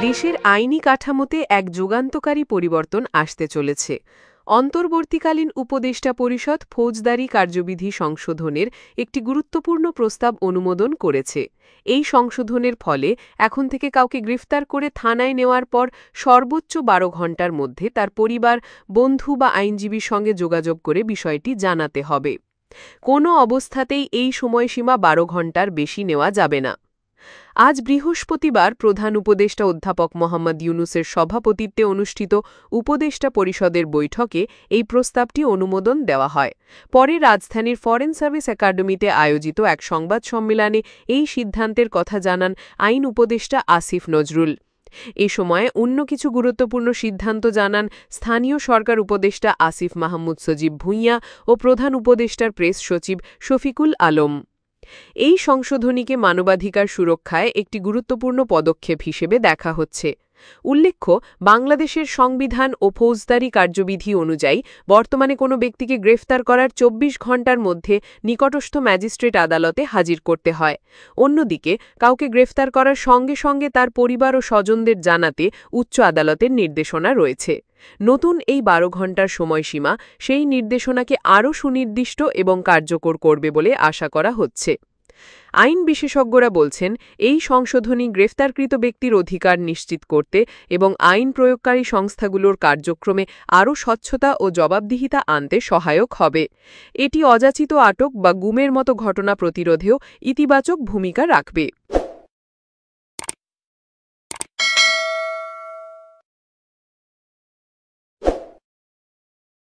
দেশের আইনি কাঠামোতে এক যুগান্তকারী পরিবর্তন আসতে চলেছে। অন্তর্বর্তীকালীন উপদেষ্টা পরিষদ ফৌজদারি কার্যবিধি সংশোধনের একটি গুরুত্বপূর্ণ প্রস্তাব অনুমোদন করেছে। এই সংশোধনের ফলে এখন থেকে কাউকে গ্রেফতার করে থানায় নেওয়ার পর সর্বোচ্চ ১২ ঘণ্টার মধ্যে তার পরিবার, বন্ধু বা আইনজীবীর সঙ্গে যোগাযোগ করে বিষয়টি জানাতে হবে। কোনো অবস্থাতেই এই সময়সীমা ১২ ঘণ্টার বেশি নেওয়া যাবে না। আজ বৃহস্পতিবার প্রধান উপদেষ্টা অধ্যাপক মোহাম্মদ ইউনূসের সভাপতিত্বে অনুষ্ঠিত উপদেষ্টা পরিষদের বৈঠকে এই প্রস্তাবটি অনুমোদন দেওয়া হয়। পরে রাজধানীর ফরেন সার্ভিস একাডেমিতে আয়োজিত এক সংবাদ সম্মেলনে এই সিদ্ধান্তের কথা জানান আইন উপদেষ্টা আসিফ নজরুল। এ সময় অন্য কিছু গুরুত্বপূর্ণ সিদ্ধান্ত জানান স্থানীয় সরকার উপদেষ্টা আসিফ মাহমুদ সজীব ভূঁইয়া ও প্রধান উপদেষ্টার প্রেস সচিব শফিকুল আলম। এই সংশোধনীকে মানবাধিকার সুরক্ষায় একটি গুরুত্বপূর্ণ পদক্ষেপ হিসেবে দেখা হচ্ছে। উল্লেখ্য, বাংলাদেশের সংবিধান ও ফৌজদারি কার্যবিধি অনুযায়ী বর্তমানে কোনো ব্যক্তিকে গ্রেফতার করার ২৪ ঘণ্টার মধ্যে নিকটস্থ ম্যাজিস্ট্রেট আদালতে হাজির করতে হয়। অন্যদিকে কাউকে গ্রেফতার করার সঙ্গে সঙ্গে তার পরিবার ও স্বজনদের জানাতে উচ্চ আদালতের নির্দেশনা রয়েছে। নতুন এই ১২ ঘণ্টার সময়সীমা সেই নির্দেশনাকে আরও সুনির্দিষ্ট এবং কার্যকর করবে বলে আশা করা হচ্ছে। আইন বিশেষজ্ঞরা বলছেন, এই সংশোধনী গ্রেফতারকৃত ব্যক্তির অধিকার নিশ্চিত করতে এবং আইন প্রয়োগকারী সংস্থাগুলোর কার্যক্রমে আরও স্বচ্ছতা ও জবাবদিহিতা আনতে সহায়ক হবে। এটি অযাচিত আটক বা গুমের মতো ঘটনা প্রতিরোধেও ইতিবাচক ভূমিকা রাখবে।